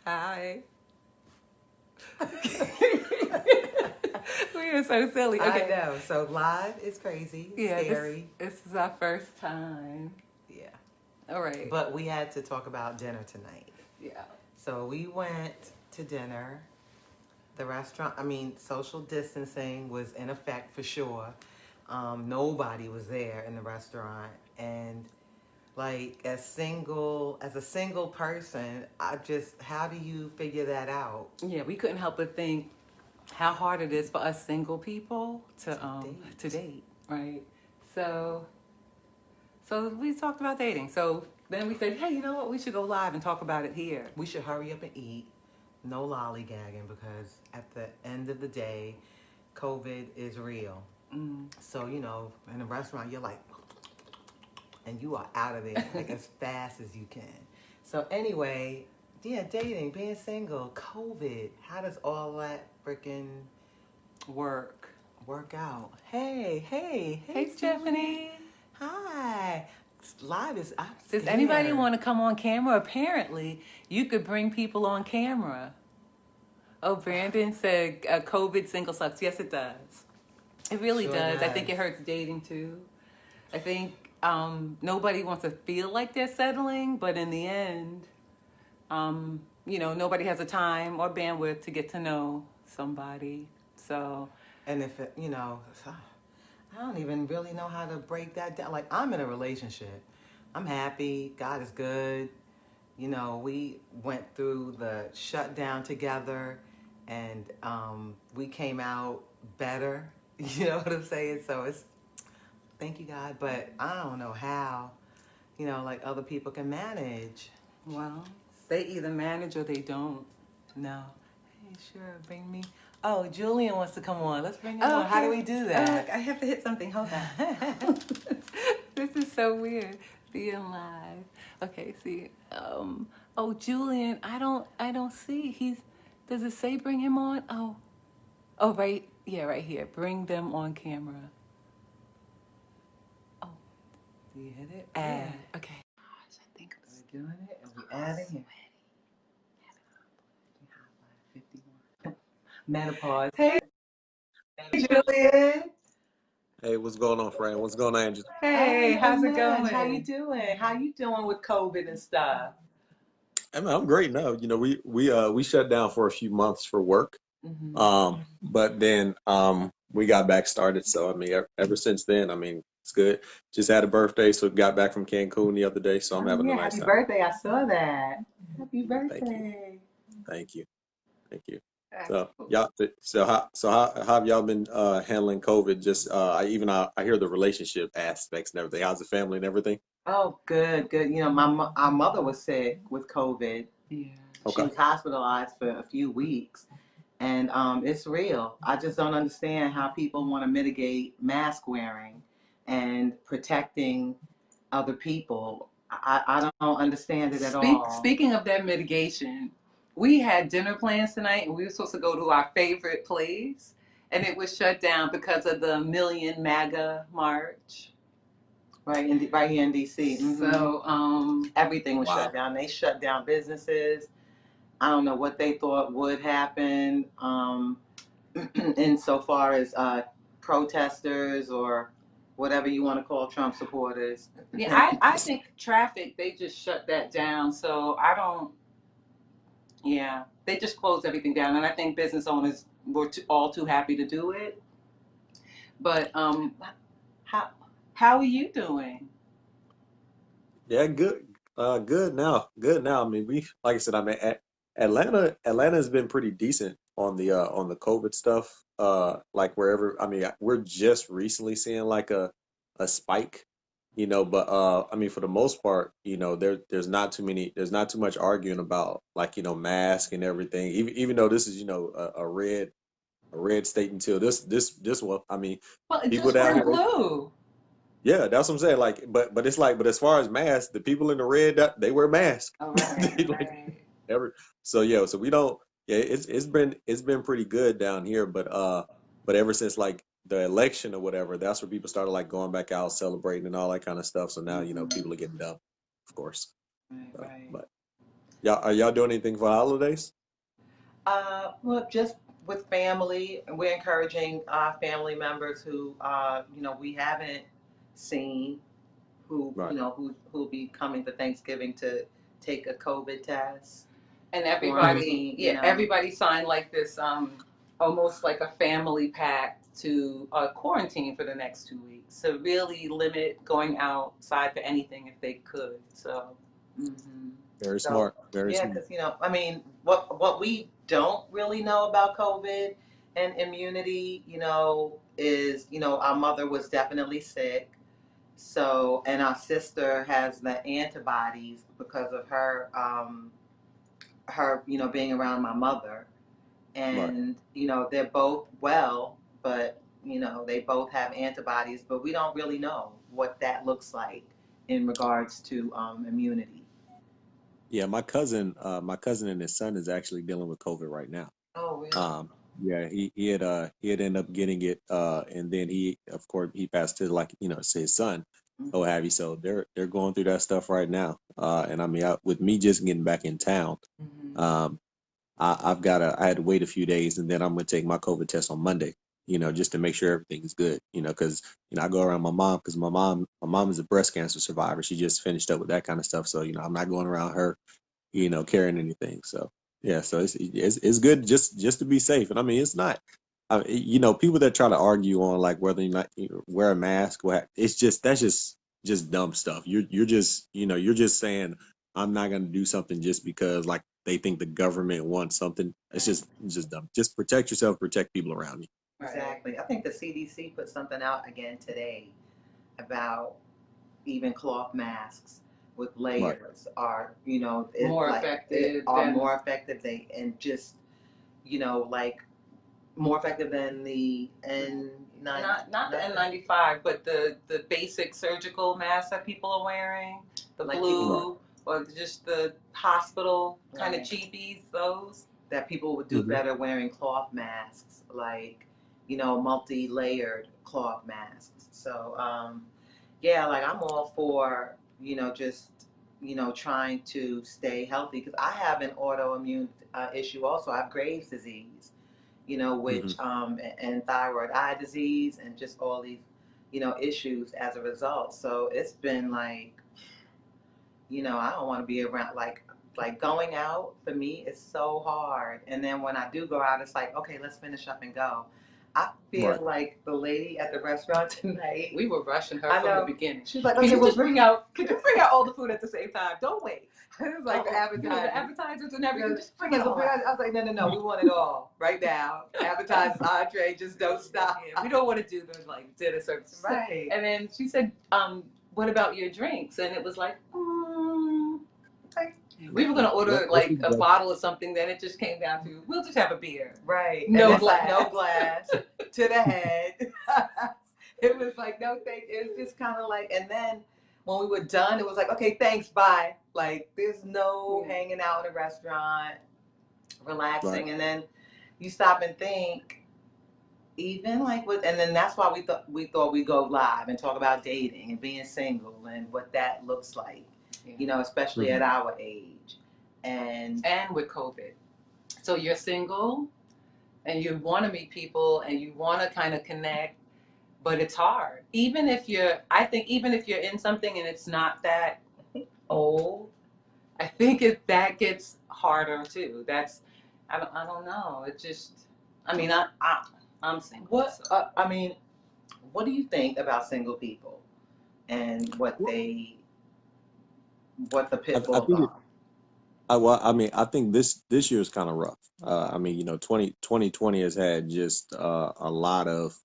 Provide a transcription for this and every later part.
Hi. We are so silly. I Okay. know. So live is crazy, Yeah, scary. this is our first time. Yeah. All right. But we had to talk about dinner tonight. Yeah. So we went to dinner. The restaurant, social distancing was in effect for sure. Nobody was there in the restaurant. And like as a single person, how do you figure that out? Yeah, we couldn't help but think how hard it is for us single people To to date. date, right? So so we talked about dating. So then we said, hey, you know what? We should go live and talk about it here. We should hurry up and eat. No lollygagging because at the end of the day, COVID is real. Mm. So, in a restaurant, you're like, and you are out of there like as fast as you can. So, anyway, yeah, dating, being single, COVID, how does all that freaking Work. work out? Hey, Hey, Stephanie. Hi. Live is, I'm Does anybody scared. want to come on camera? Apparently, you could bring people on camera. Oh, Brandon said COVID single sucks. Yes, it does. It really Sure does. I think does. it hurts dating too. I think nobody wants to feel like they're settling, but in the end, nobody has the time or bandwidth to get to know somebody. So, And if it, I don't even really know how to break that down. Like, I'm in a relationship. I'm happy. God is good. We went through the shutdown together and we came out better. You know what I'm saying? So thank you, God. But I don't know how, like other people can manage. well, they either manage or they don't. No. Hey, sure, bring me. Oh, Julian wants to come on. Let's bring him on. How do we do that? I have to hit something. Hold on. This is so weird. Being live. Okay, see. Oh, Julian, I don't see. Does it say bring him on? Oh, right. Yeah, right here. Bring them on camera. Oh, do you hit it? Add. Yeah. Okay. Gosh, I think We're doing it and we adding it. 51. Menopause. Hey, Julian. Hey, what's going on, friend? What's going on, Angel? Hey, how's it Much. going? How you doing? How you doing with COVID and stuff? I mean, I'm great now. We shut down for a few months for work, Mm-hmm. but then we got back started. So I mean, ever since then, I mean, it's good. Just had a birthday, so got back from Cancun the other day, so I'm Oh having a yeah, nice happy time. birthday! I saw that. Happy Thank you, birthday. thank you, thank you. That's So cool. y'all, so how have y'all been handling COVID? Just I hear the relationship aspects and everything. How's the family and everything? Oh, good, good. Our mother was sick with COVID. Yeah. She Okay. was hospitalized for a few weeks, and it's real. I just don't understand how people want to mitigate mask wearing and protecting other people. I don't understand it at all. Speaking of that mitigation, we had dinner plans tonight, and we were supposed to go to our favorite place, and it was shut down because of the Million MAGA march. Right here in DC. So, Everything was shut Wow. down. They shut down businesses. I don't know what they thought would happen, insofar as protesters or whatever you want to call Trump supporters. yeah, I think traffic, they just shut that down. So I don't, yeah, they just closed everything down. And I think business owners were all too happy to do it. But how, how are you doing? Yeah, good. Good now. Good now. I mean, like I said, I mean, Atlanta has been pretty decent on the COVID stuff. Like wherever, I mean, we're just recently seeing like a spike, but I mean, for the most part, there's not too much arguing about like, mask and everything. Even though this is, a red state until this one. I mean, Well, it people just down went here, blue. yeah, that's what I'm saying. Like, but it's like, but as far as masks, the people in the red, they wear masks. Oh, right, They like right. ever. So yeah, so we don't. Yeah, it's been pretty good down here, but ever since like the election or whatever, that's where people started like going back out celebrating and all that kind of stuff. So now Mm-hmm. people are getting dumb, of course. Right, So, right. but Are y'all doing anything for holidays? Well, just with family, and we're encouraging family members who, we haven't seen, who, Right. who'll be coming for Thanksgiving to take a COVID test. And Mhm. everybody, Quarantine, yeah, everybody signed like this, almost like a family pact to quarantine for the next 2 weeks to really limit going outside for anything if they could. So, hmm Very So, smart. Very yeah, smart. because I mean, what we don't really know about COVID and immunity, is our mother was definitely sick. So, and our sister has the antibodies because of her, being around my mother. Right. And, they're both well, but, they both have antibodies, but we don't really know what that looks like in regards to immunity. Yeah, my cousin and his son is actually dealing with COVID right now. Oh, really? Um, yeah, he had ended up getting it, and then he, of course, he passed to like it's his son, or Mm-hmm. have you. So they're going through that stuff right now. And I mean, with me just getting back in town, Mm-hmm. um, I had to wait a few days, and then I'm gonna take my COVID test on Monday. Just to make sure everything's good. Because I go around my mom because my mom is a breast cancer survivor. She just finished up with that kind of stuff. So I'm not going around her carrying anything. So yeah, so it's good just to be safe. And I mean, it's not, people that try to argue on like whether or not you wear a mask, that's just dumb stuff. You're just you're just saying I'm not going to do something just because like they think the government wants something. Right. It's just dumb. Just protect yourself, protect people around you. Exactly. I think the CDC put something out again today about even cloth masks with Right. layers are, more like it effective are than more effective. They and just, like more effective than the N9. not the N95, but the basic surgical masks that people are wearing, the Like people, Right. blue or just the hospital kind of right, cheapies. Those. that people would do Hmm. better wearing cloth masks, like, multi-layered cloth masks. So, yeah, like I'm all for, just, trying to stay healthy because I have an autoimmune issue also. I have Graves' disease, Hmm. which and thyroid eye disease and just all these, issues as a result. So it's been like, I don't want to be around like going out for me is so hard. And then when I do go out, it's like, okay, let's finish up and go. I feel Right. like the lady at the restaurant tonight. We were rushing her I from the know. beginning. She's like, Can okay, you well, just bring out? Could you bring out all the food at the same time? Don't wait. it was like the The appetizers. appetizers and You know, everything. Just bring she's it like, all out. I was like, no, no, no, we want it all right now. Appetizers, entree, just don't stop. Yeah, we don't want to do the like dinner service. Right. And then she said, "What about your drinks?" And it was like, Like, we were gonna order What like a bottle of something. Then it just came down to we'll just have a beer. right. No And it's glass. like no glass to the head. It was like no thank. It was just kind of like, and then when we were done, it was like, okay, thanks, bye. Like there's no hanging out in a restaurant, Right. relaxing, and then you stop and think. Even like with, and then that's why we thought we'd go live and talk about dating and being single and what that looks like, especially Hmm. at our age. And with COVID. So you're single and you want to meet people and you want to kind of connect, but it's hard. I think even if you're in something and it's not that old, I think that gets harder too. I don't know. It just, I mean, I'm single. what So. I mean, what do you think about single people and what the I pitfalls think are? I mean, I think this year is kind of rough. I mean, 2020 has had just a lot of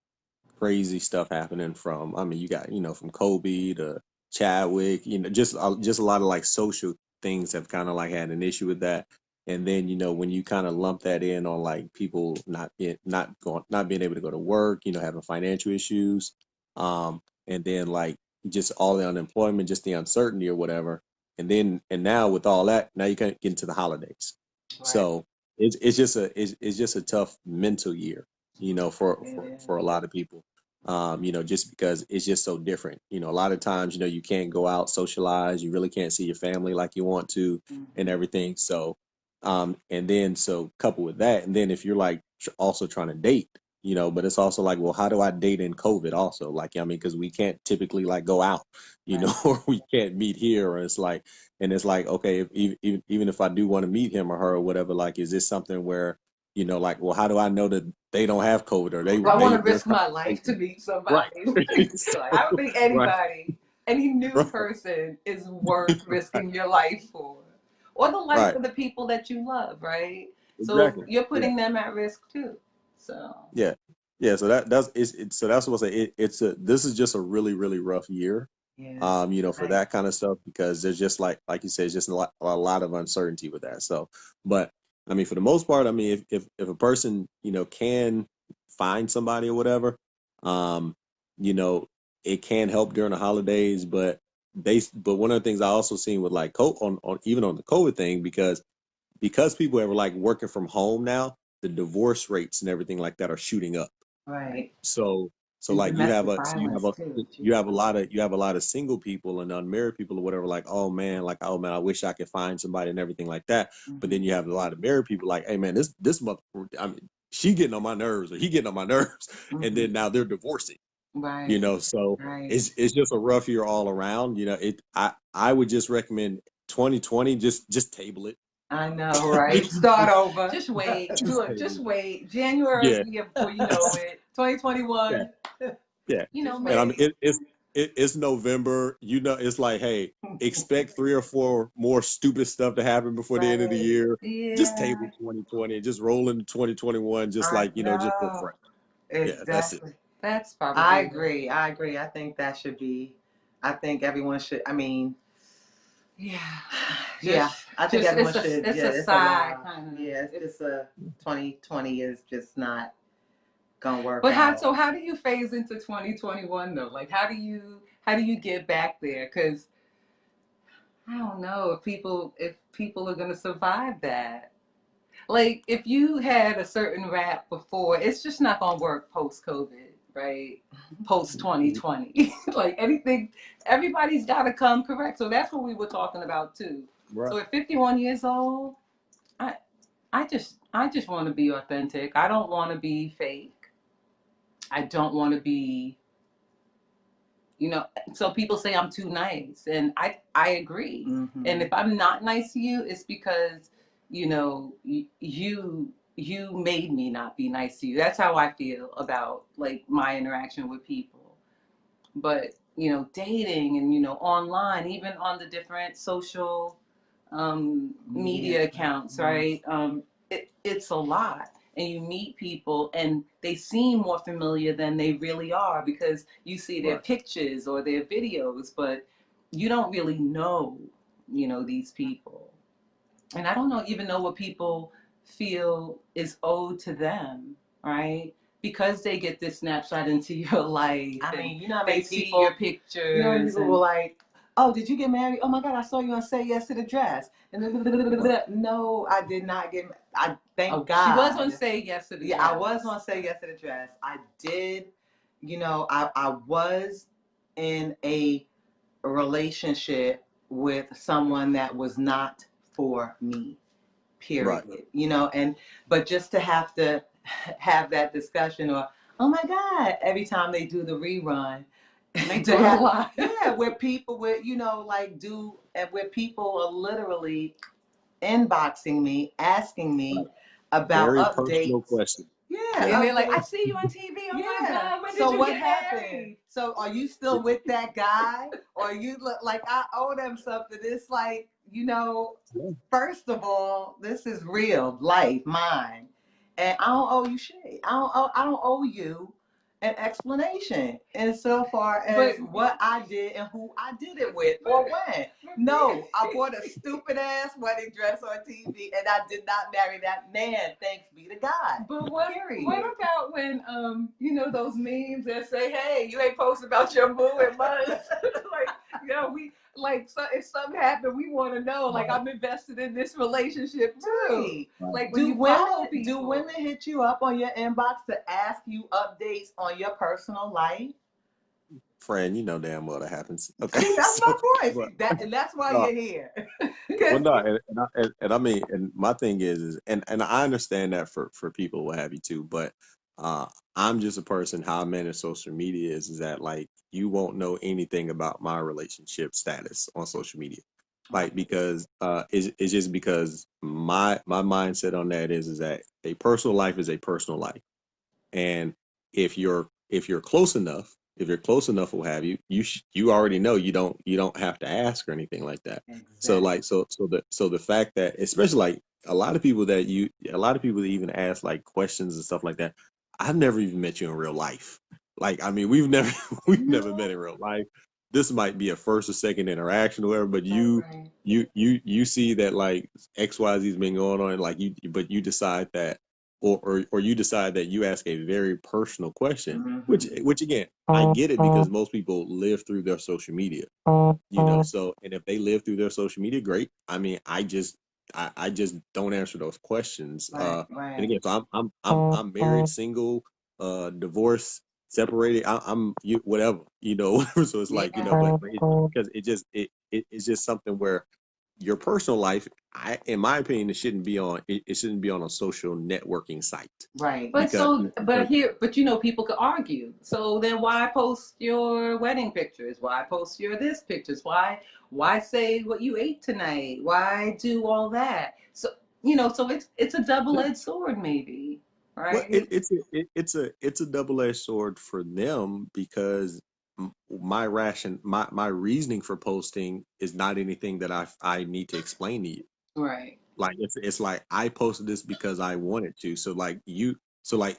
crazy stuff happening from. I mean, you got from Kobe to Chadwick. Just a lot of like social things have kind of like had an issue with that. And then when you kind of lump that in on like people not being able to go to work, having financial issues, and then like just all the unemployment, just the uncertainty or whatever and now with all that, now you can't get into the holidays. Right. So it's just a tough mental year, It for a is. lot of people. just because it's just so different. A lot of times, you can't go out, socialize, you really can't see your family like you want to and Mhm. everything. So, and then so coupled with that, and then if you're like also trying to date, but it's also like, well, how do I date in COVID also? Like, I mean, because we can't typically like go out, Right. or we can't meet here, or and it's like, okay, even if I do want to meet him or her or whatever, like, is this something where, like, well, how do I know that they don't have COVID or I want to they're risk my trying life to meet right. somebody. So, I don't think right, anybody, any new right, person is worth risking your life for. Or the life right, of the people that you love, right? So exactly. you're Yeah, putting them at risk too. So, yeah, yeah. So so that's what I say. This is just a really really rough year, yeah. for Right. that kind of stuff because there's just like you said, it's just a lot of uncertainty with that. So, but I mean, for the most part, I mean, if a person can find somebody or whatever, um, you know, it can help during the holidays. But one of the things I also seen with like on even on the COVID thing because people are like working from home now, the divorce rates and everything like that are shooting up. Right. So And like you have domestic a so violence too. you Gee. have a lot of single people and unmarried people or whatever, like, oh man, I wish I could find somebody and everything like that. But Hmm. then you have a lot of married people like, hey man, this mother, I mean, she getting on my nerves or he getting on my nerves, and Hmm. then now they're divorcing. Right. So Right. it's just a rough year all around. I would just recommend 2020, just table it. I know, right? Start over. Just wait. Just Look, table just it. wait. January will Yeah. be here before you know it. Yeah. 2021. Yeah. Just And I mean, wait. it's November. It's like, hey, expect 3 or 4 more stupid stuff to happen before the end of the Right. year. Just Yeah. table 2020 and just roll into 2021, just I like, just for know. fresh. Yeah, that's it. Exactly. That's I probably it. agree. I agree. I think that should be. I think everyone should. I mean, Yeah. yeah. I think Just everyone should. it's Yeah, a it's a sigh lot. kind of. Yeah, it's just a 2020 is just not gonna work But out. how do you phase into 2021 though? Like how do you get back there? Because I don't know if people are gonna survive that. Like if you had a certain rap before, it's just not gonna work post COVID, right? Post 2020. Like anything, everybody's gotta come correct. So that's what we were talking about too. Right. So at 51 years old, I I just want to be authentic. I don't want to be fake. I don't want to be, so people say I'm too nice and I agree. And Mm-hmm. if I'm not nice to you, it's because, you made me not be nice to you. That's how I feel about like my interaction with people. But, dating and, online, even on the different social Media media accounts, platforms. right? It's a lot. And you meet people and they seem more familiar than they really are because you see their Right. pictures or their videos, but you don't really know, these people. And I don't even know what people feel is owed to them, right? Because they get this snapshot into your life I and mean, you know how they many see your people. You know how many pictures people were and like, "Oh, did you get married? Oh my God, I saw you on Say Yes to the Dress." And Right. no, I did not get. I thank oh, she was on God. Say Yes to the Yeah, I was Dress. on Say Yes to the Dress. I did. I was in a relationship with someone that was not for me. Right. Period. And but just to have to have that discussion or oh my God, every time they do the rerun, They to do it a have lot. yeah, where people with like do and where people are literally inboxing me, asking Right. me about Very personal updates. question. Yeah, And they're like, I updates. see you on TV. Oh my Yeah. God, when did So you what get happened? married? So are you still with that guy? Or you look like I owe them something? It's like, Yeah. first of all, this is real life, mine. And I don't owe you shit. I don't owe you an explanation. And so far But as what I did and who I did it with or when. No, I bought a stupid ass wedding dress on TV and I did not marry that man. Thanks be to God. but what Period. about when those memes that say, hey, you ain't posted about your boo in months? Like, like, so if something happened, we want to know. Like, I'm invested in this relationship too. Right. Like when Do you follow women do people. women hit you up on your inbox to ask you updates on your personal life? Friend, you know damn well that happens. Okay, See, that's my so point. but See, and that's why no, you're here. well, 'Cause- no, and I mean, and my thing is, and I understand that for people what have you too, but uh, I'm just a person. How I manage social media is that like you won't know anything about my relationship status on social media, like because it's just because my mindset on that is that a personal life is a personal life. And if you're close enough, if you're close enough, will have you already know you don't have to ask or anything like that. So exactly. like so the fact that especially like a lot of people that even ask like questions and stuff like that. I've never even met you in real life. Like I mean, we've never we've never met No. in real life. This might be a first or second interaction or whatever, but you Right. you you see that like XYZ's been going on, like but you decide that or you decide that you ask a very personal question, which Mm-hmm. which again, I get it because most people live through their social media, so and if they live through their social media, great. I mean, I just don't answer those questions. Right. And Right. again, so I'm married, single, divorced, separated. I'm you whatever, whatever. So it's like, Yeah. but because it's just something where your personal life, in my opinion, it shouldn't be on a social networking site Right. But because so, but people could argue. So then why post your wedding pictures? Why post your this pictures? Why say what you ate tonight? Why do all that? So, so it's a yeah. double-edged sword maybe, Well, right? it's a double-edged sword for them because my reasoning for posting is not anything that I need to explain to you. Right. Like it's like I posted this because I wanted to. So like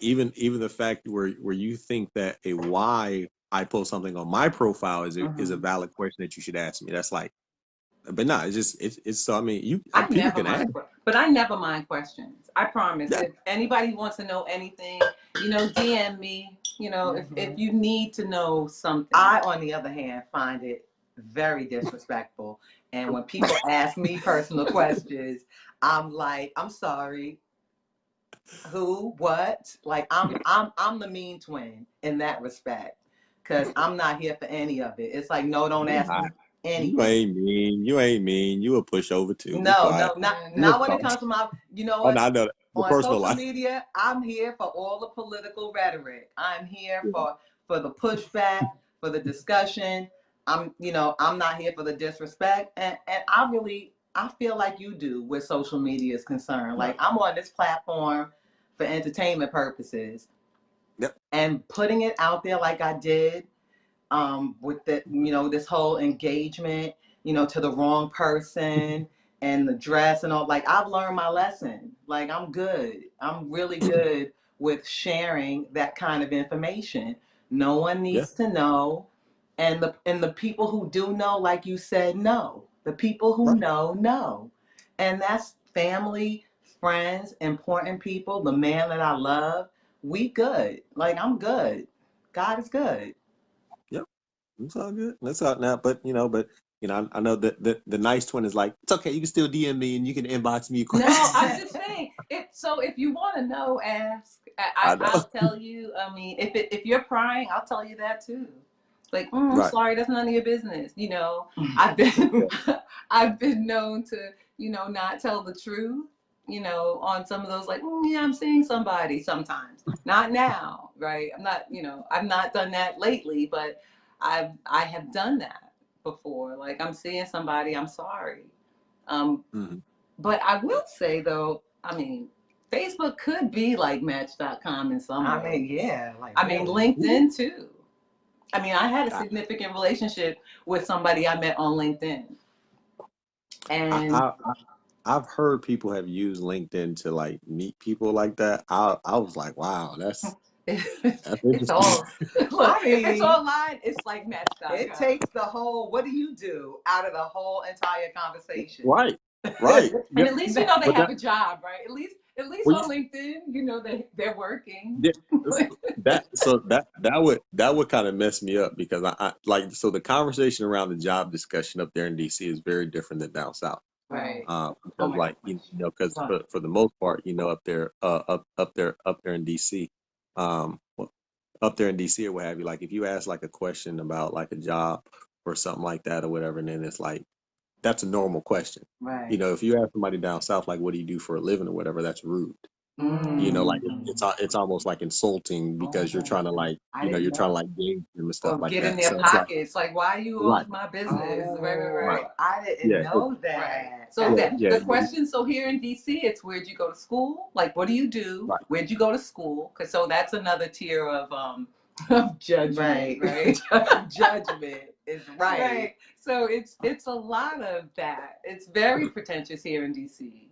even the fact where you think that a why I post something on my profile is a Mm-hmm. valid question that you should ask me. That's like, but no, it's just it's so I mean I people never can ask. mind, but I never mind questions. I promise. Yeah. If anybody wants to know anything, DM me. If Mm-hmm. you need to know something. I, on the other hand, find it very disrespectful. And when people ask me personal questions, I'm like, I'm sorry, who, what? Like I'm the mean twin in that respect. Cause I'm not here for any of it. It's like, no, don't ask Nah, me you anything. ain't mean. You ain't mean. You a pushover too. Be No, no, quiet. not You a not when it talk. comes to my, you know Oh, what? no, I know that. The On personal social life. media, I'm here for all the political rhetoric. I'm here Yeah. for the pushback, for the discussion. I'm not here for the disrespect. And I feel like you do where social media is concerned. Right. Like I'm on this platform for entertainment purposes Yep. and putting it out there like I did with this whole engagement, to the wrong person and the dress and all. Like I've learned my lesson. Like I'm good. I'm really good with sharing that kind of information. No one Yeah. needs to know, and the people who do know, like you said, know. The people who Right. know, and that's family, friends, important people. The man that I love, we good. Like I'm good. God is good. Yep. It's all good. That's all now. But I know that the nice twin is like, it's okay. You can still DM me and you can inbox me No, questions. I'm just saying. If you want to know, ask. I know. I'll tell you. I mean, if you're prying, I'll tell you that too. Like, I'm Right. sorry, that's none of your business. I've been Yeah. I've been known to not tell the truth. On some of those, like, yeah, I'm seeing somebody sometimes. Not now, right? I'm not. I've not done that lately, but I have done that before. Like, I'm seeing somebody. I'm sorry. Um, Hmm. but I will say though, I mean, Facebook could be like Match.com in some I ways. mean, yeah, like I mean, really. LinkedIn too. I mean, I had a I, significant relationship with somebody I met on LinkedIn. I, And I, I've heard people have used LinkedIn to like meet people like that. I was like, wow, that's it's interesting. all, look, I if it's mean, online, it's like it Match.com. takes the whole what do you do out of the whole entire conversation. Right. Right. And Yeah. at least they But have that a job, right? At least At least Well, on LinkedIn, you know they're working. yeah, that would kind of mess me up because I like so the conversation around the job discussion up there in DC is very different than down south. Right. Oh Because my like gosh. because Go ahead. for the most part, up there in DC, well, up there in DC or what have you, like if you ask like a question about like a job or something like that or whatever, and then it's like that's a normal question. Right. If you ask somebody down south like what do you do for a living or whatever, that's rude. Like it's almost like insulting because you're Oh, trying to like I didn't you're trying to know. like gauge them and stuff Or like get in that. their So it's like pockets. Like, why are you right, all my business? Right, Oh, right, right, I didn't yeah, know right. that. So That's yeah, that yeah, the yeah, interesting. question, so here in DC, it's where'd you go to school? Like, what do you do? right, Where'd you go to school? Cause so that's another tier of of judgment, Right. right? Judgment is right. Right. So it's a lot of that. It's very pretentious here in DC.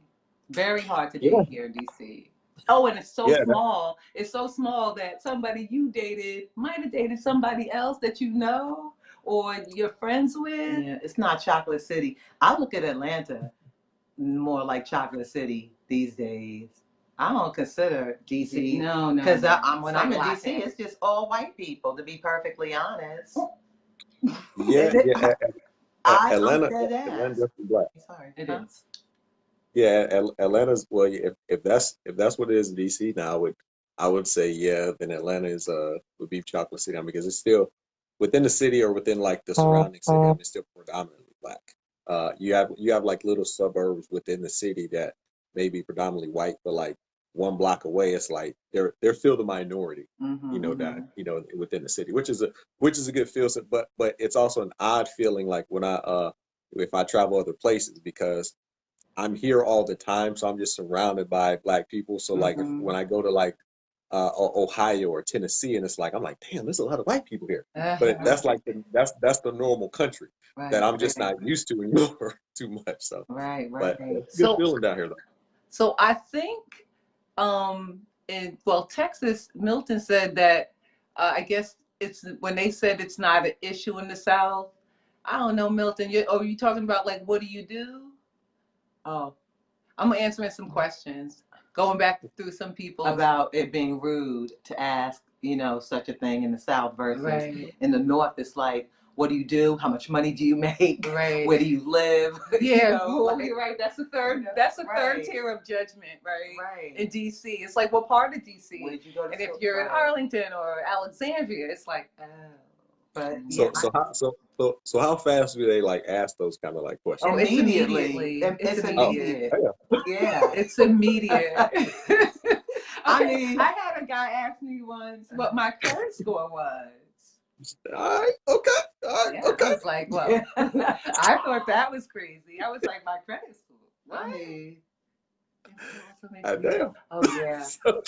Very hard to yeah, date here in DC. Oh, and it's so yeah, small. It's so small that somebody you dated might have dated somebody else that you know or you're friends with. Yeah, it's not Chocolate City. I look at Atlanta more like Chocolate City these days. I don't consider DC No, no, because no. I'm It's when like I'm in Los DC, it's Angeles. just all white people. To be perfectly honest, yeah, Is it? yeah. I'm Atlanta, dead Atlanta ass. definitely black. Sorry, It huh? is. Yeah, Atlanta's well. If that's what it is in DC now, I would say yeah. Then Atlanta is would be Chocolate City. I mean, because it's still within the city or within like the surrounding city. I mean, it's still predominantly black. You have like little suburbs within the city that may be predominantly white, but like one block away, it's like they're still the minority. That Mm-hmm. within the city, which is a good feel. But it's also an odd feeling like when I if I travel other places because I'm here all the time, so I'm just surrounded by black people. So like if Mm-hmm. when I go to like Ohio or Tennessee, and it's like I'm like, damn, there's a lot of white people here. But that's like that's the normal country that Right, I'm just not used to anymore too much. So, right, right. but it's a good feeling down here though. So I think in well Texas, Milton said that I guess it's when they said it's not an issue in the South. I don't know, Milton. Are you talking about like what do you do? Oh, I'm answering some questions, going back through some people's About it being rude to ask, such a thing in the South versus in the North. It's like, what do you do? How much money do you make? right. Where do you live? Yeah, well, you're right. That's the third. That's the third Right. tier of judgment, right? Right. In DC, it's like what part of DC? Where did you go to And if school? you're in Right. Arlington or Alexandria, it's like, oh, But yeah, So how fast do they like ask those kind of like oh, questions? it's immediately. immediately. It's It's Oh, immediate. immediate. yeah. Yeah. It's immediate. I Okay, mean, I had a guy ask me once what my credit score was. All right, okay, all right, Yeah, I okay. was like, well, I thought that was crazy. I was like, my credit score. I What? mean, It also makes me. Damn. Oh yeah. So,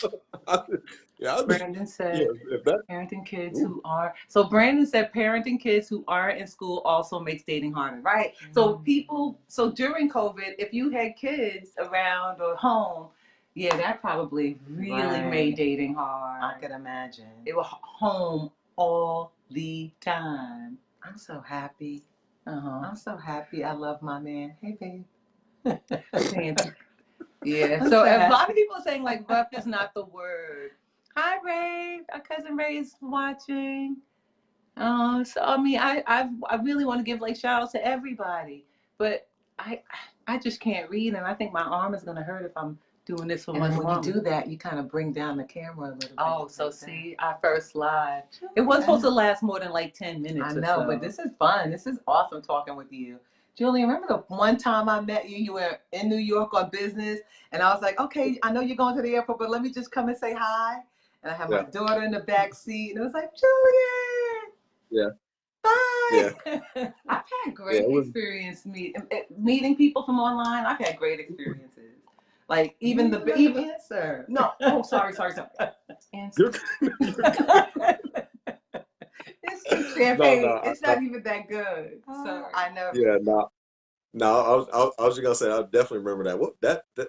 yeah, Brandon yeah, said if that, parenting kids ooh, who are so Brandon said parenting kids who aren't in school also makes dating harder, right? So people so during COVID, if you had kids around or home, yeah, that probably really made Right. dating I hard. could imagine. They were home all the time. I'm so happy. Uh-huh. I'm so happy. I love my man. Hey, babe. Yeah. I'm So so a lot happy. of people are saying like rough is not the word. Hi Ray, our cousin Ray is watching. So I mean, I really want to give like shout outs to everybody, but I I just can't read, and I think my arm is gonna hurt if I'm doing this for And one then when you woman. do that, you kind of bring down the camera a little bit. Oh, so like that. see, our first live. It wasn't supposed to last more than like 10 I minutes or know, so. but this is fun. This is awesome talking with you. Julie, remember the one time I met you? You were in New York on business, and I was like, okay, I know you're going to the airport, but let me just come and say hi. And I had my yeah, daughter in the back seat, and it was like, Julian, yeah, yeah, bye. I've had yeah. great It was experience meeting people from online. I've had great experiences. Like even You the didn't even answer. no. Oh, sorry. And you're, you're good. it's No, champagne. no, It's not even that good. Sorry. I know. yeah, no, no. I was just gonna say I definitely remember that.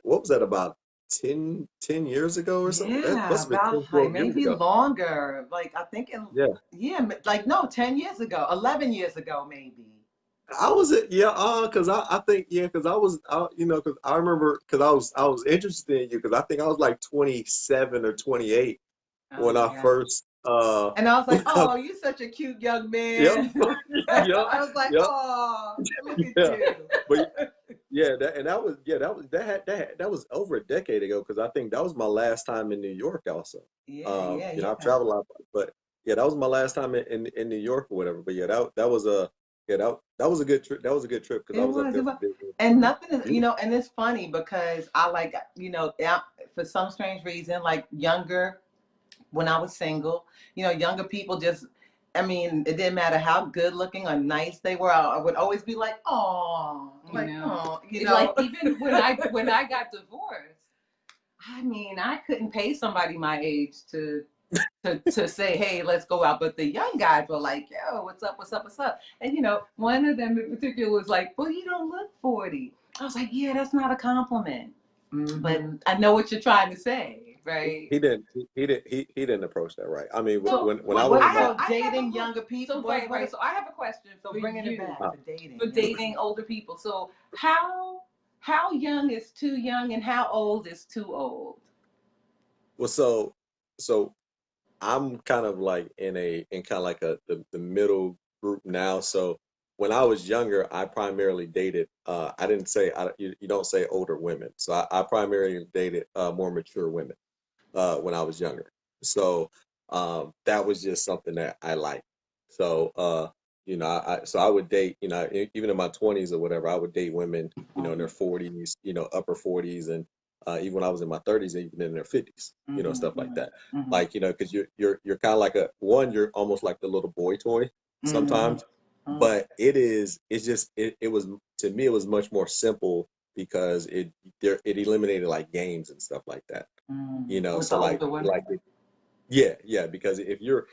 What was that about 10 years ago or something? That Yeah, must have been about 10, like 12 years maybe ago. longer. Like I think Yeah, yeah, like no, 10 years ago, 11 years ago maybe. I was yeah, cause I think yeah, cause you know, cause I remember, cause I was interested in you, cause I think I was like 27 or 28 Oh when my I God. first And I was like, when I, oh, you're such a cute young yep, man. yep, I was like, yep, oh, look at yeah, you. but yeah, that was over a decade ago, cause I think that was my last time in New York also. Yeah, yeah, You know, I've yeah. traveled a lot, but yeah, that was my last time in New York or whatever. But yeah, that was a yeah that was a good trip. That was a good trip because I was up It there was. for business. And nothing is, Mhm. and it's funny because I like, for some strange reason, like younger, when I was single, younger people just, I mean, it didn't matter how good looking or nice they were. I would always be like, oh, You like, know, oh, like even when I got divorced, I mean, I couldn't pay somebody my age to say, hey, let's go out. But the young guys were like, yo, what's up, what's up, what's up? And one of them in particular was like, well, you don't look 40. I was like, yeah, that's not a compliment. But Mhm. I know what you're trying to say, right? He didn't approach that right. I mean, So when I was in my So I have dating younger people, right. So I have a question so for bringing it you back uh, to dating for younger dating people. older people. So how young is too young and how old is too old? well, so I'm kind of like in kind of like the middle group now. So when I was younger, I primarily dated. I didn't say you don't say older women. So I primarily dated more mature women when I was younger. So that was just something that I liked. So you know, so I would date. You know, even in my 20s or whatever, I would date women. You know, in their 40s. You know, upper 40s, and even when I was in my 30s, even in their 50s. You know, Mm-hmm, stuff like that. mm-hmm, Like, you know, because you're kind of like you're almost like the little boy toy mm-hmm, sometimes, but it's just it was to me it was much more simple because it eliminated like games and stuff like that. You know, With so the older like women? yeah, yeah, because if you're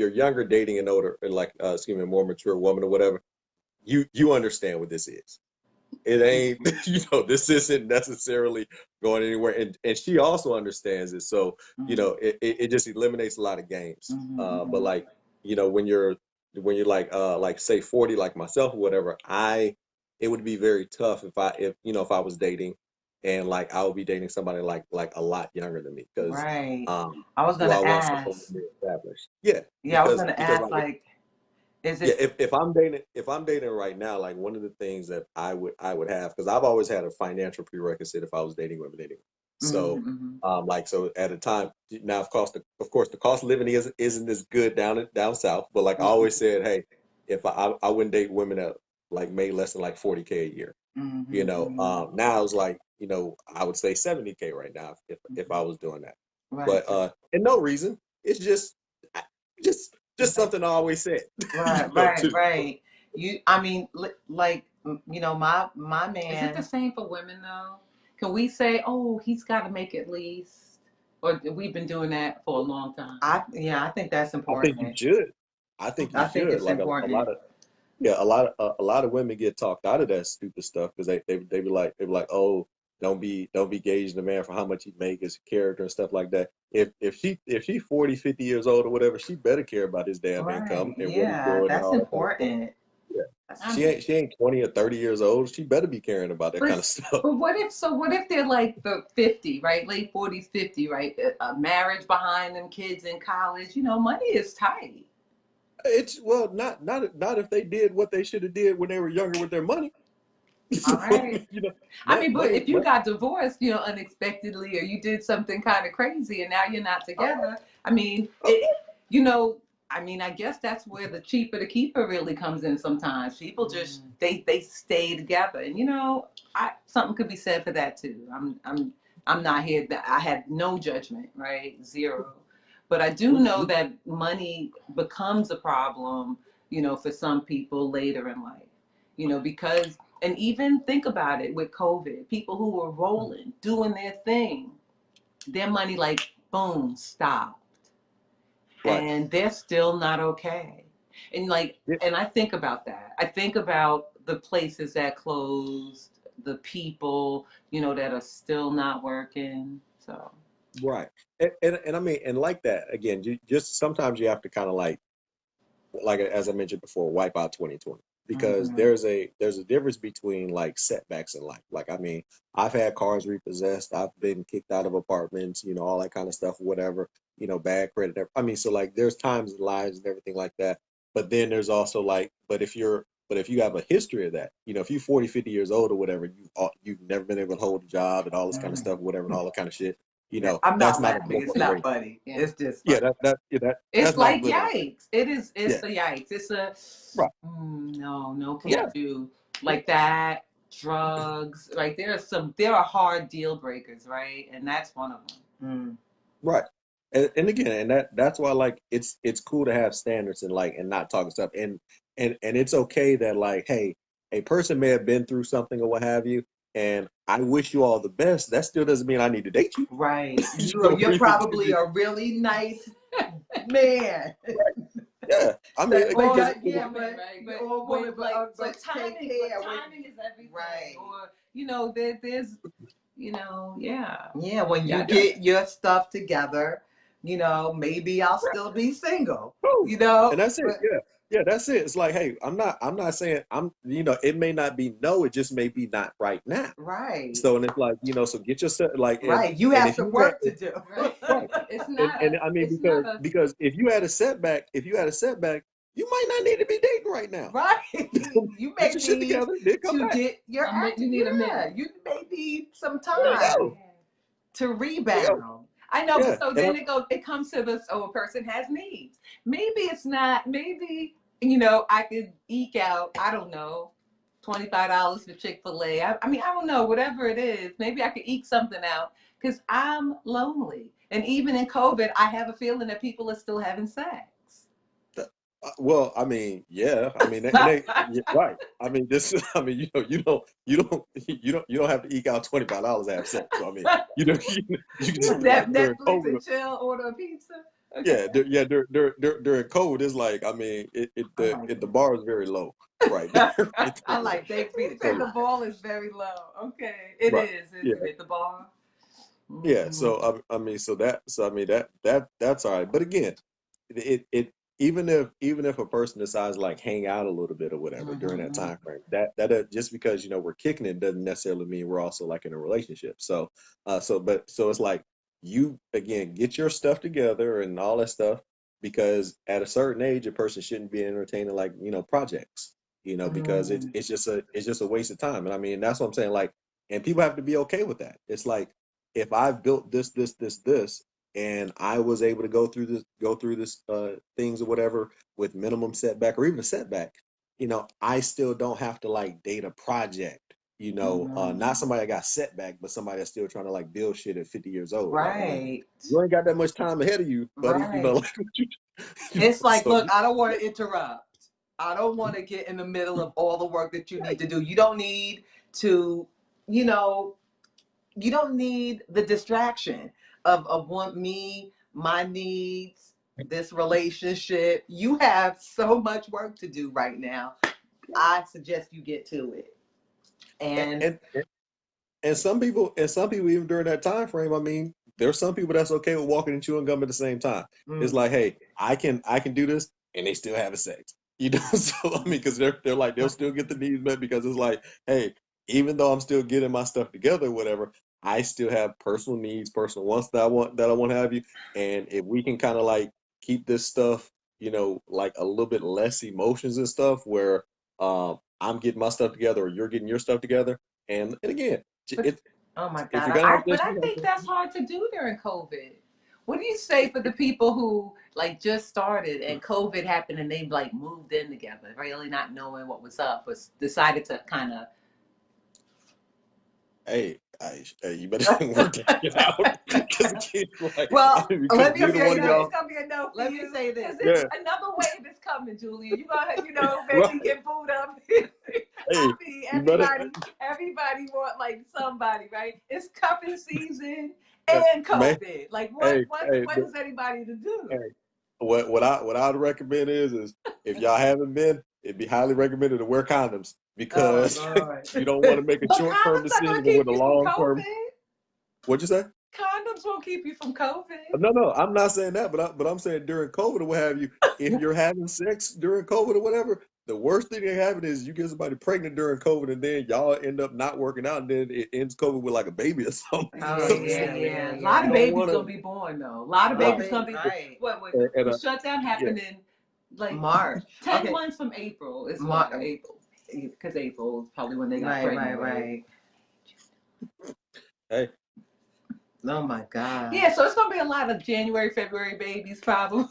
younger dating an older like excuse me, a more mature woman or whatever, you understand what this is. It ain't you know, this isn't necessarily going anywhere, and she also understands it. So you mm-hmm, know, it just eliminates a lot of games. But mm-hmm, like you know, when you're like say 40 like myself or whatever, I it would be very tough if you know if I was dating and like I would be dating somebody like a lot younger than me because right. um I was who gonna I was supposed to ask. be established. Yeah, Yeah, I was gonna because ask. like Like, is yeah, it? if I'm dating right now, like one of the things that I would have because I've always had a financial prerequisite if I was dating women anyway. Mm-hmm, So mm-hmm, like so at a time now of course the cost of living isn't as good down south, but like I always said, hey, if I wouldn't date women that like made less than like 40K a year. You mm-hmm, know, mm-hmm, now it's like, you know, I would say 70K right now if mm-hmm. I was doing that. Right, But and no reason. It's just right, something I always said, you right, know, right, too. right. I mean, like, my Is it the man. same for women though? Can we say, oh, he's got to make at least, or we've been doing that for a long time? I think that's I think you important. should. I think you I think should. it's Like a lot important. of yeah, a lot of women get talked out of that stupid stuff because they be like, oh, don't be gauging the man for how much he make his character and stuff like that. If she 40, 50 years old or whatever, she better care about his damn income Right. and what he's Yeah, doing and that's all that kind of stuff. important. Yeah. That's I'm, She ain't 20 or 30 years old. She better be caring about that but kind of stuff. but what if they're like the 50, right? Late 40s, 50, right? A marriage behind them, kids in college. Money is tight. It's well, not if they did what they should have did when they were younger with their money. all right. You know, I mean, but money, if you got divorced, unexpectedly, or you did something kind of crazy and now you're not oh, together, I mean, okay. you know, I mean, I guess that's where the cheaper the keeper really comes in sometimes. People just Mm, they stay together. And I something could be said for that too. I'm not here that I have no judgment, right? Zero. But I do know that money becomes a problem, for some people later in life. Because and even think about it with COVID, people who were rolling, doing their thing, their money like boom stopped Right. and they're still not okay. And like, Yeah, and I think about that. I think about the places that closed, the people, that are still not working. So, right. And I mean, and like that again, you just sometimes you have to kind of like as I mentioned before, wipe out 2020. because Mm-hmm. there's a difference between like setbacks in life. Like I mean, I've had cars repossessed, I've been kicked out of apartments, all that kind of stuff, whatever, bad credit. I mean, so like there's times in lives and everything like that. But then there's also like, but if you have a history of that, if you're 40, 50 years old or whatever, you've never been able to hold a job and all this kind of stuff, whatever, and all that kind of shit, I'm that's not not a laughing. blip It's on the not radar. funny. Yeah. It's just Yeah, funny. It's that's not a like blip on the yikes. It's radar. a yikes. It's a Yeah, right. no, Yeah, can't do like that. Drugs, right? There are hard deal breakers, right? And that's one of them. Mm. right. And again, and that's why like it's cool to have standards and like and not talking stuff and it's okay that like hey, a person may have been through something or what have you, and I wish you all the best. That still doesn't mean I need to date you. Right. You know, You're reason probably a really nice man. yeah. I mean, But because yeah, Right. or woman, But take timing, care. timing is everything. Right. Or there's yeah. Yeah, when Yeah, you I do. get your stuff together, maybe I'll still be single. cool. And that's it. But Yeah. Yeah, that's it. It's like, hey, I'm not saying it may not be no, it just may be not right now. right, So and it's like, so get yourself like right. You and have if some you had work to do. Right. right. It's And not and a. I mean It's not a. because if you had a setback, you might not need to be dating right now. Right. You Get may your shit need together, then come to back. get your act. You need a Yeah, minute. you may need some There you time go. to There you go. rebound. I know, Yeah. but so And then it comes to this. Oh, a person has needs. Maybe it's not. Maybe I could eke out. I don't know. $25 for Chick-fil-A. I mean, I don't know. Whatever it is, maybe I could eke something out because I'm lonely. And even in COVID, I have a feeling that people are still having sex. well, I mean, yeah. I mean, and yeah, right. I mean, this. I mean, you don't have to eke out $25 to have sex. So I mean, you can just like during Netflix COVID. and chill, order a pizza. Okay. Yeah, during COVID, it's like I mean, I like the it. bar is very low right there. Right I there. like thanks be to Say So the God. ball is very low. Okay, it right, is, yeah, isn't it? The bar. yeah. Mhm. So I mean, so I mean that's all right. But again, it even if a person decides to like hang out a little bit or whatever during that Mhm. time frame, that just because we're kicking it doesn't necessarily mean we're also like in a relationship. So it's like you again get your stuff together and all that stuff because at a certain age a person shouldn't be entertaining like projects because it's Mm. it's just a waste of time. And I mean that's what I'm saying, like, and people have to be okay with that. It's like if I've built this and I was able to go through this things or whatever with minimum setback or even a setback, I still don't have to like date a project, not Mhm. somebody that got setback, but somebody that's still trying to like build shit at 50 years old. Like, I mean, Right. you ain't got that much time ahead of you, buddy. Right. Like It's like, so look, I don't want to interrupt. I don't want to get in the middle of all the work that you need to do. You don't need to, you know, you don't need the distraction of want me, my needs, this relationship. You have so much work to do right now. I suggest you get to it. and, And and and some people even during that time frame, I mean, there's some people that's okay with walking and chewing gum at the same time. It's mm, like, hey, I can do this, and they still having sex. So I mean, because they're like they'll still get the needs met because it's like, hey, even though I'm still getting my stuff together, or whatever, I still have personal needs, personal wants that I want to have you, and if we can kind of like keep this stuff, like a little bit less emotions and stuff, where I'm getting my stuff together or you're getting your stuff together, and again, but it oh my if God, you're gonna have But this, I think that's hard to do during COVID. What do you say for the people who like just started and COVID happened and they like moved in together, really not knowing what was up, but decided to kind of. hey, you better work that shit out because again, like, I well, mean, because let me neither say one of It's this. y'all, gonna be a no for Let me you say because this. it's yeah, another wave is coming, Julia. You gonna right, maybe get booed up. hey, I mean, you better, everybody want like somebody, right? It's cuffing season yeah, and man, COVID. Like hey, hey, what is anybody to do? hey, what I'd recommend is if y'all haven't been, it'd be highly recommended to wear condoms Oh because Lord. you don't want to make a But short term condoms are gonna decision keep with a you from long term. COVID. What'd you say? Condoms won't keep you from COVID. No, I'm not saying that, but I'm saying during COVID or what have you, if you're having sex during COVID or whatever, the worst thing that happened is you get somebody pregnant during COVID, and then y'all end up not working out, and then it ends COVID with like a baby or something. Oh, So, Yeah. A yeah. lot you of don't babies want gonna to, be born though. A lot of Oh, babies right? gonna be. right. What And, the shutdown yeah, happened in like March. 10 Okay. months from April is Mar- what April, because April is probably when they got Right, pregnant, right. hey, Oh my God. Yeah, so it's gonna be a lot of January, February babies probably.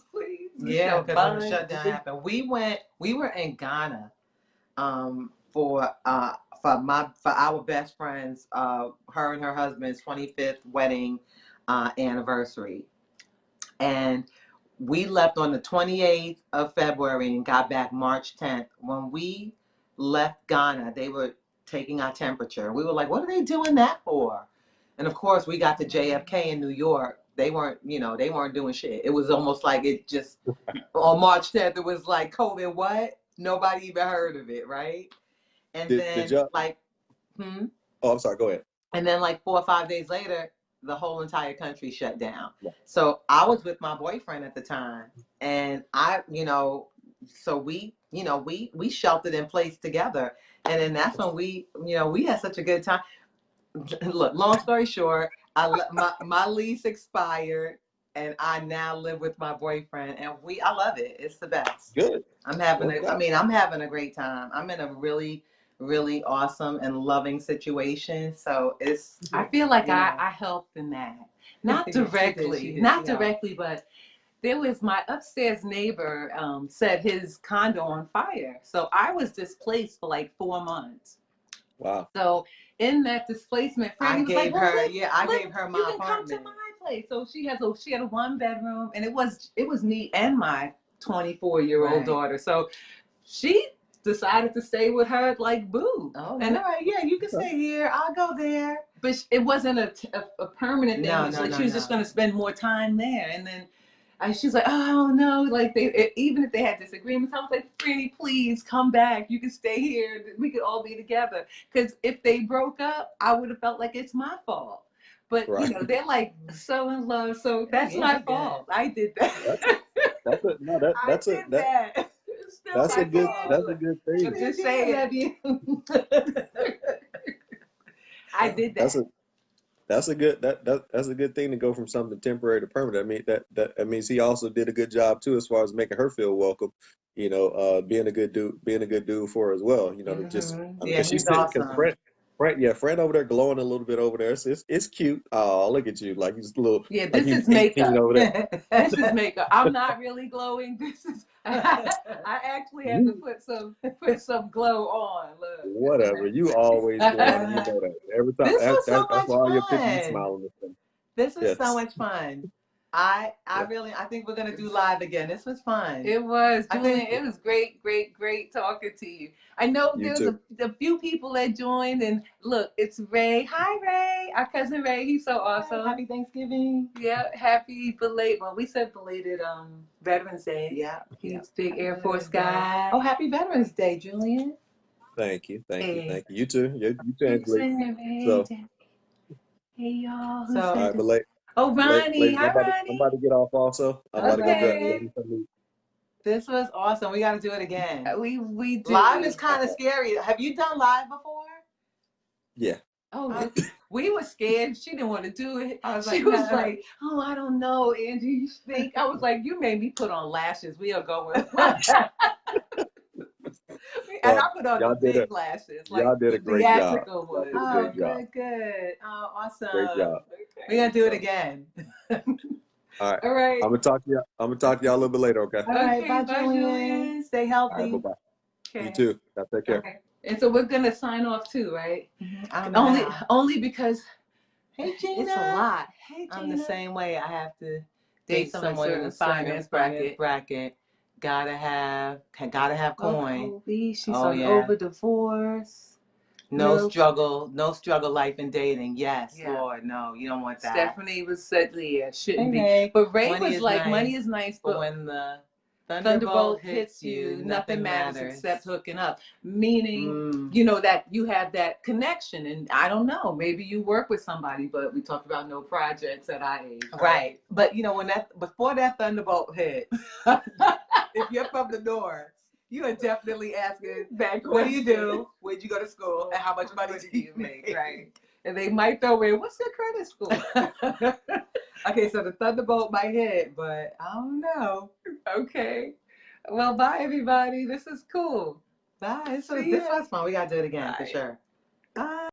Yeah, So because when the fun. shutdown happened, we were in Ghana, for our best friend's, her and her husband's 25th wedding, anniversary. And we left on the 28th of February and got back March 10th. When we left Ghana, they were taking our temperature. We were like, what are they doing that for? And of course, we got to JFK in New York. They weren't doing shit. It was almost like it just, on March 10th, it was like, COVID, what? Nobody even heard of it, right? And did then, y'all? like, Oh, I'm sorry. Go ahead. and then like 4 or 5 days later, the whole entire country shut down. Yeah. So I was with my boyfriend at the time, and so we sheltered in place together. And then that's when we had such a good time. Look, long story short, my lease expired, and I now live with my boyfriend, and I love it. It's the best. Good. I'm Worked out. having a great time. I'm in a really, really awesome and loving situation. So I feel like you know. I helped in that. Not She did, directly, she did, not she helped. directly, but there was my upstairs neighbor set his condo on fire. So I was displaced for like 4 months. Wow. So in that displacement, I Franny was like, gave well, her, look, yeah, I look, gave her you my can come to apartment. my place. So she had a 1 bedroom, and it was me and my 24-year-old Right. daughter. So she decided to stay with her like boo. Oh, And all right, yeah, you can stay here. I'll go there. but it wasn't a permanent thing. No, It was no, like no, she was just no. going to spend more time there. And then she's like, oh no, like even if they had disagreements, I was like, Franny, please come back. You can stay here. We could all be together. Because if they broke up, I would have felt like it's my fault. But Right. they're like so in love, so that's Yeah, my they're fault. I did that. That's a no. That I that's a did that that. It's still that's my a good fault. that's a good thing. I'm just saying. I love you. I did That's that. that's a good that's a good thing to go from something temporary to permanent. I mean that means he also did a good job too as far as making her feel welcome. Being a good dude for her as well. Just Yeah, because he's she's sitting because awesome. Friend over there glowing a little bit over there. It's cute. Oh, look at you, like he's a little Yeah, like this he's is 18 makeup. over there. This is makeup. I'm not really glowing. This is I actually had to You put some glow on. Look, this whatever. You always glowing, and you know that every time. This was so That's much why all your pictures you fun. smiling and stuff. This was so Yes. much fun. I Yeah. think we're gonna do live again. This was fun. it was I Julian. think It was great, great, great talking to you. I know You there was too. a few people that joined, and look, it's Ray. Hi, Ray. Our cousin Ray. He's so awesome. Happy Thanksgiving. Yeah, happy belated. Well, we said belated Veterans Day. Yeah. He's big Air Happy Force Veterans Day. guy. Oh, happy Veterans Day, Julian. Thank you. Hey. You too. You too, Keep Angelique. singing, hey, So, hey, y'all. Who So all said right, this? but Oh, Ronnie. ladies, Hi, I'm about Ronnie. to get off also. I'm about to go Okay. do something. this was awesome. We got to do it again. We do. Live is kind of scary. Have you done live before? Yeah. Oh, we were scared. She didn't want to do it. I was She like, was no. like, oh, I don't know, Angie. You think? I was like, you made me put on lashes. We'll go with. And I put on Y'all the did big lashes, like y'all did the a great job. theatrical Y'all ones. did a Oh, great job. good. Oh, awesome. Great job. We're gonna do it again. All right. All right. I'm gonna talk to y'all a little bit later, okay? All right, Okay, bye, bye, Julian. Julian. Stay All right, healthy. bye-bye. You Okay. too. Y'all take care. Okay. And so we're gonna sign off too, right? I don't know how. Only because Hey, Gina. it's a lot. Hey, Gina. I'm the same way. I have to Date date someone someone in certain a certain finance finance bracket. bracket. Gotta have Oh, coin. Kobe, she's Oh, on yeah. over divorce. No struggle life in dating. Yes, Yeah. Lord, no, you don't want that. Stephanie was said, yeah, shouldn't be. Hey, But Ray money was is like, nice, money is nice, but but when the thunderbolt hits you, nothing matters except hooking up. Meaning, that you have that connection. And I don't know, maybe you work with somebody, but we talked about no projects at our age. Right. But before that thunderbolt hit, if you're from the north, You are definitely asking, That what do you question. do? Where'd you go to school? And how much money What do you make? Right. And they might throw in, what's your credit score? Okay, so the Thunderbolt might hit, but I don't know. Okay. Well, bye, everybody. This is cool. Bye. this See ya. was fun. We gotta do it again for Bye. sure. Bye.